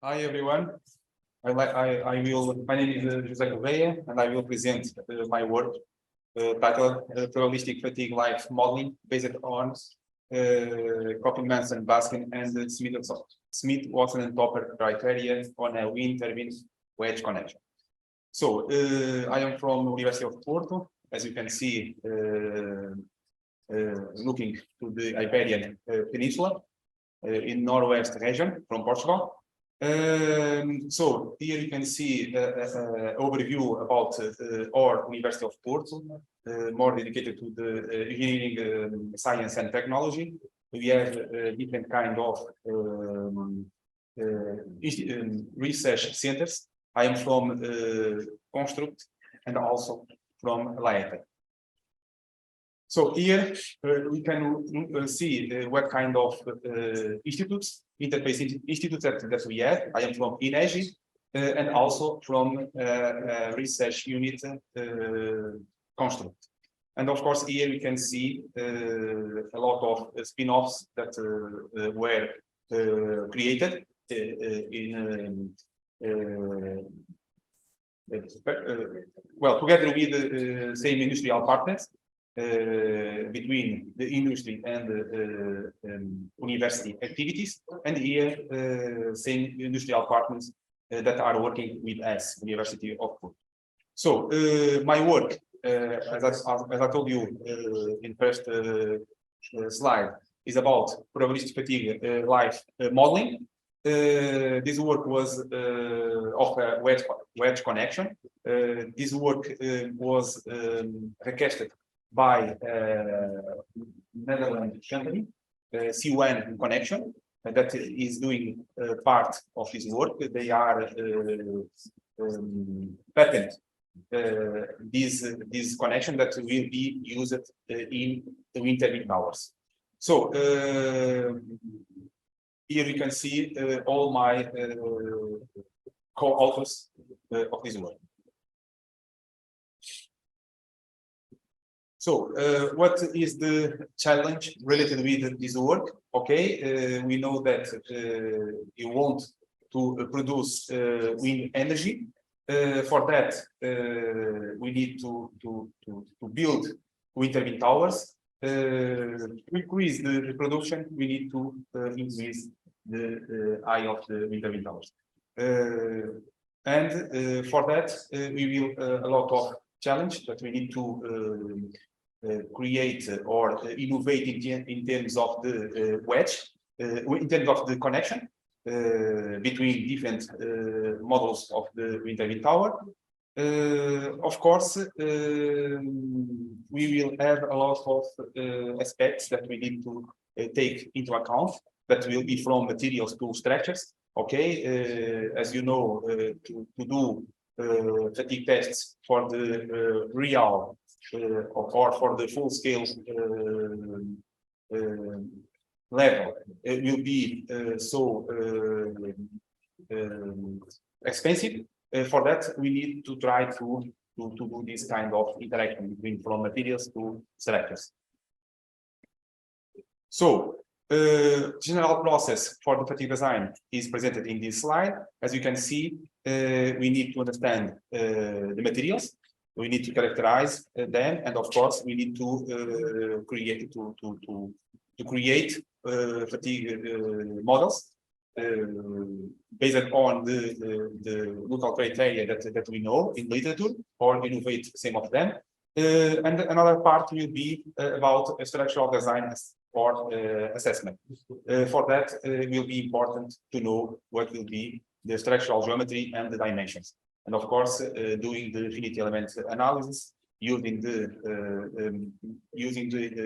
Hi everyone. My name is José Correia, and I will present my work titled Probabilistic Fatigue Life Modeling based on Koppelman and Baskin and the Smith, Watson, and Topper criteria on a wind turbine wedge connection. So I am from University of Porto. As you can see, looking to the Iberian Peninsula in northwest region from Portugal. So here you can see overview about our University of Porto, more dedicated to the engineering, science and technology. We have different kind of research centers. I am from Construct and also from Liao. So here we can see what kind of institutes, interface institutes that we have. I am from INEGI and also from research unit Construct. And of course, here we can see a lot of spin-offs that were created together with the same industrial partners. Between the industry and the university activities, and here same industrial partners that are working with us, University of Porto. So my work, as I told you in first slide, is about probabilistic fatigue life modeling. This work was of a wedge connection. This work was requested by Netherlands company, C1 Connection, that is doing part of this work. They are patent this connection that will be used in the wind turbine towers. So here you can see all my co-authors of this work. So, what is the challenge related with this work? Okay, we know that you want to produce wind energy. For that, we need to build wind turbine towers. To increase the production, we need to increase the eye of the wind turbine towers. And for that, we will a lot of challenge that we need to create or innovate in terms of the wedge, in terms of the connection between different models of the wind turbine tower. Of course, we will have a lot of aspects that we need to take into account, that will be from materials to structures. Okay, as you know, to do fatigue tests for the real or for the full scale level, it will be so expensive. For that, we need to try to do this kind of interaction between from materials to structures. So general process for the fatigue design is presented in this slide. As you can see, we need to understand the materials. We need to characterize them, and of course, we need to create fatigue models based on the local criteria that we know in literature, or innovate some of them. And another part will be about structural design or assessment. For that, it will be important to know what will be the structural geometry and the dimensions. And of course, doing the finite element analysis using the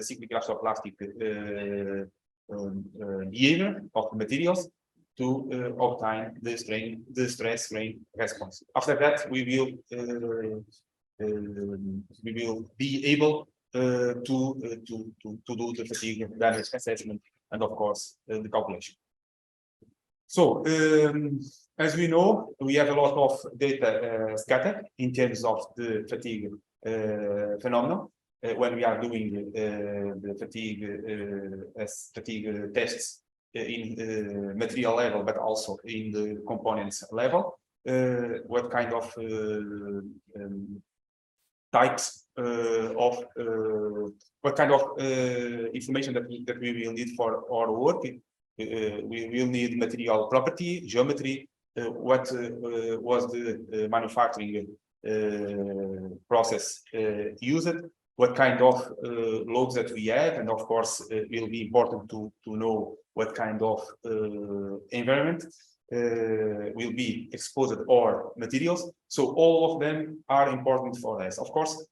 cyclic elastoplastic behavior of the materials to obtain the stress strain response. After that, we will be able to do the fatigue damage assessment and of course the calculation. So as we know, we have a lot of data scattered in terms of the fatigue phenomenon when we are doing the fatigue tests in material level, but also in the components level. What kind of types of what kind of information that we will need for our work. We will need material property, geometry, what was the manufacturing process used, what kind of loads that we have, and of course it will be important to know what kind of environment will be exposed or materials. So all of them are important for us. Of course,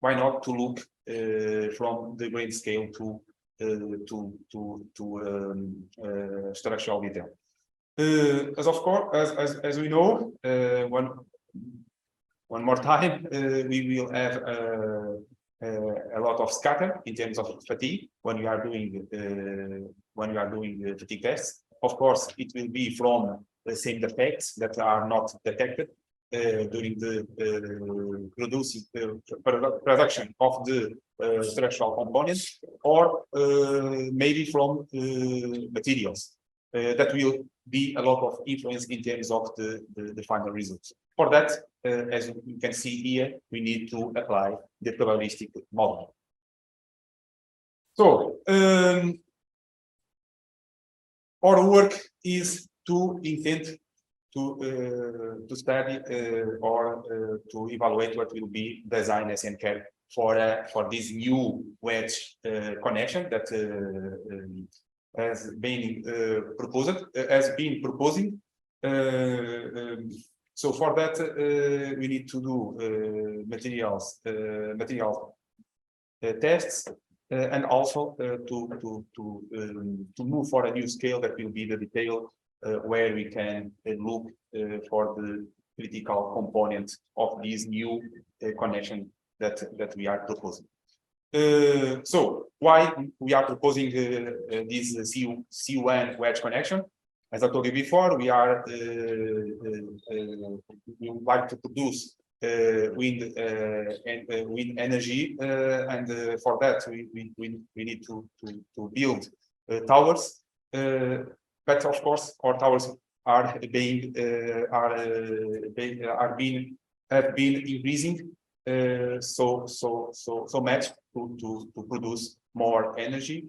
why not to look from the grain scale to structural detail. As we know, one more time, we will have a lot of scatter in terms of fatigue when we are doing fatigue tests. Of course, it will be from the same defects that are not detected during the production of the structural components, or maybe from materials. That will be a lot of influence in terms of the final results. For that, as you can see here, we need to apply the probabilistic model. So, our work is to intend to study or to evaluate what will be design and care for this new wedge connection that has been proposing. So for that we need to do material tests and also to move for a new scale that will be the detail where we can look for the critical component of this new connection that we are proposing. So why we are proposing this C1 wedge connection? As I told you before, we would like to produce wind energy, and for that we need to build towers. But of course, our towers have been increasing so much to produce more energy.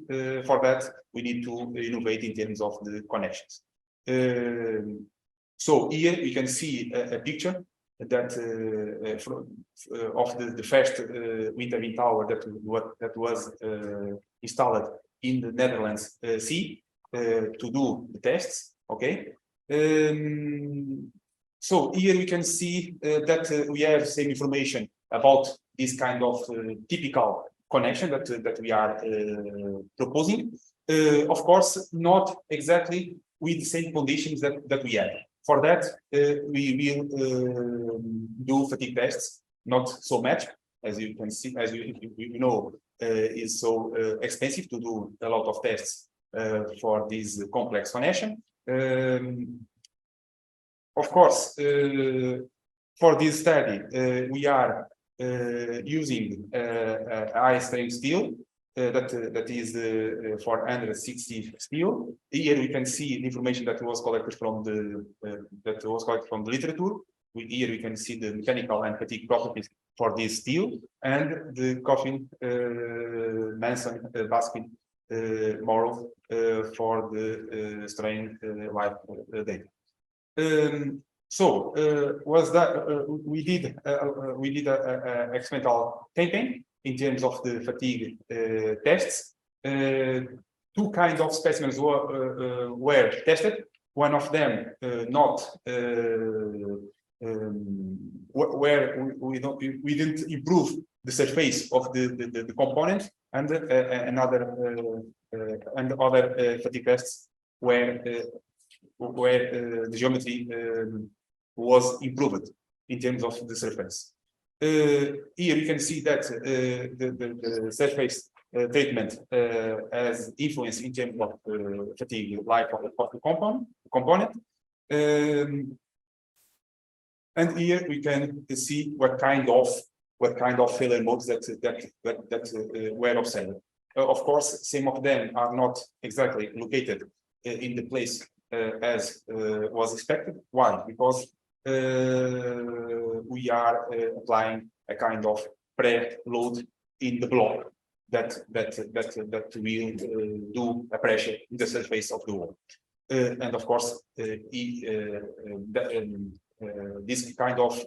For that, we need to innovate in terms of the connections. So here we can see a picture that of the first wind turbine tower that was installed in the Netherlands Sea to do the tests. Okay. So here we can see that we have same information about this kind of typical connection that we are proposing. Of course, not exactly with the same conditions that we have. For that, we will do fatigue tests, not so much, as you can see, as you know, is so expensive to do a lot of tests for this complex connection. Of course, for this study, we are using high strength steel that is 460 steel. Here we can see the information that was collected from the literature. Here we can see the mechanical and fatigue properties for this steel, and the coffin Manson Baskin model for the strain life data. So was that we did a experimental campaign in terms of the fatigue tests. Two kinds of specimens were tested. One of them where we didn't improve the surface of the component, and other fatigue tests where the geometry was improved in terms of the surface. Here you can see that the surface treatment has influence in terms of fatigue life of the component. And here we can see what kind of failure modes that were observed. Of course, some of them are not exactly located in the place as was expected. Why? Because we are applying a kind of preload in the block that will do a pressure in the surface of the wall. And of course, this kind of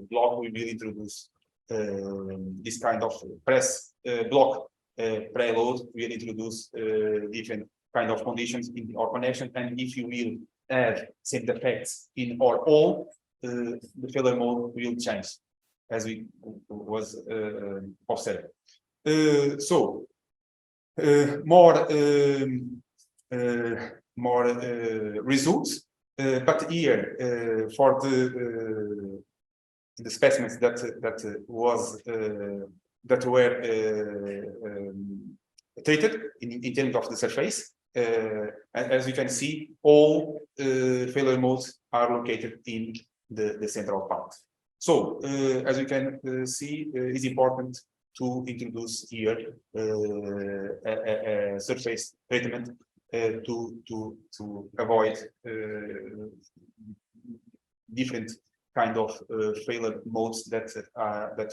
block we will introduce this kind of block preload will introduce different kind of conditions in our connection, and if you will add same defects in our all, the failure mode will change, as we was observed. More results, but here for the specimens that were treated in terms of the surface. As you can see, all failure modes are located in the central part. So, as you can see, it's important to introduce here a surface treatment to avoid different kind of failure modes that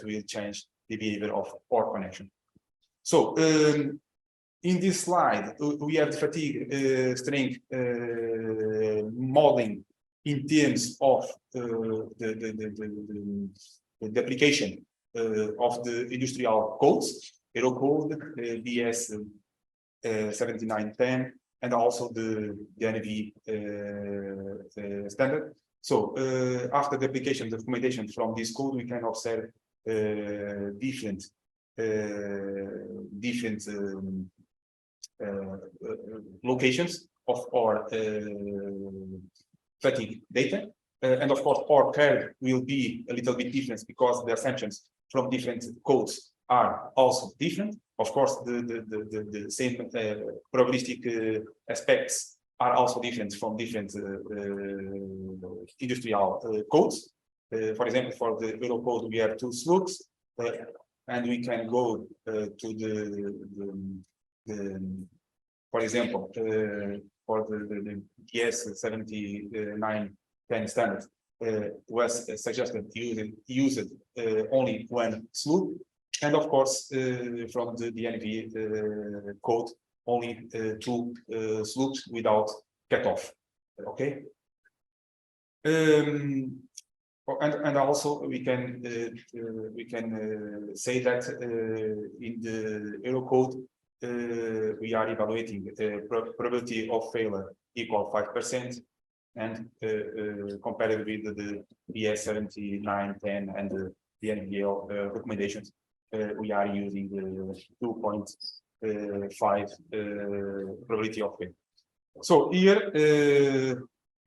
will change the behavior of our connection. So, in this slide, we have the fatigue strength modeling in terms of the application of the industrial codes, Aero Code, BS 7910, and also the NV standard. So, after the application, the recommendation from this code, we can observe different locations of our fatigue data, and of course our curve will be a little bit different because the assumptions from different codes are also different. Of course, the same probabilistic aspects are also different from different industrial codes. For example, for the Aero Code, we have two slopes, and we can go to for example, for the PS 7910 standard was suggested used only one slope, and of course from the DNV code only two slopes without cutoff. Okay. And also we can say that in the Aero Code we are evaluating probability of failure equal 5%, and compared with the BS 7910 and the NVL recommendations, we are using 2.5 probability of failure. So here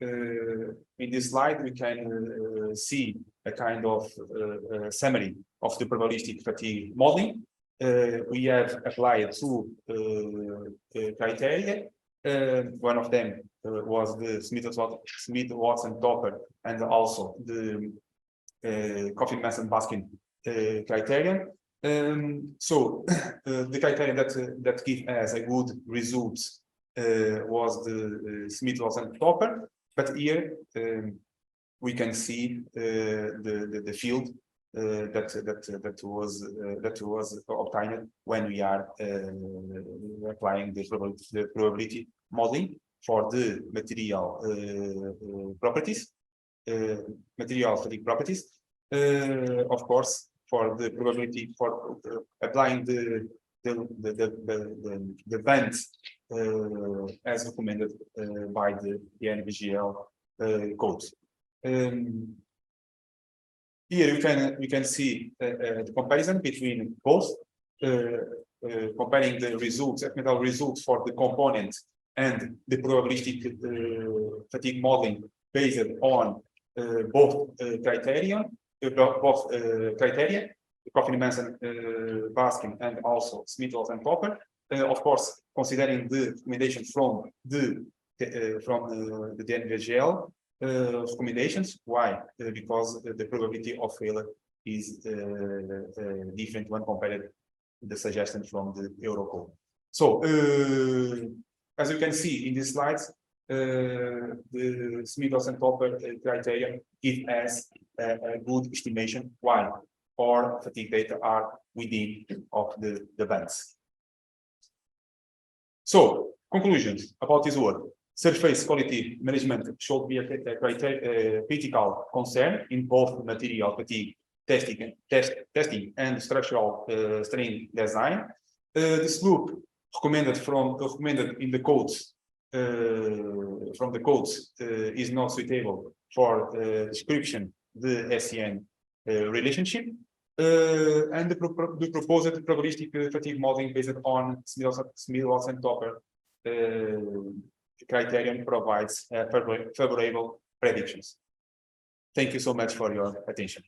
in this slide, we can see a kind of summary of the probabilistic fatigue modeling. We have applied two criteria. One of them was the Smith-Watson-Topper, and also the Coffin-Manson-Baskin criterion. So the criterion that give us a good result was the Smith-Watson-Topper, but here we can see the field that was obtained when we are applying the probability modeling for the material properties, material fatigue properties. Of course, for the probability for applying the bands as recommended by the NVGL code. Here we can see the comparison between both, comparing the results, technical results for the component and the probabilistic fatigue modeling based on both criteria, the Coffin-Manson-Baskin and also Smith-Watson-Topper. Of course, considering the recommendation from the NVGL recommendations. Why? Because the probability of failure is different when compared to the suggestion from the Aero Code. So as you can see in these slides, the Smith-Wesson-Topper criterion, it has a good estimation why or fatigue data are within of the bands. So, conclusions about this work. Surface quality management should be a critical concern in both material fatigue testing and structural strain design. This loop recommended in the codes from the codes is not suitable for description the SEN relationship. And the proposed probabilistic fatigue modeling based on Smith-Wesson-Topper criterion provides favorable predictions. Thank you so much for your attention.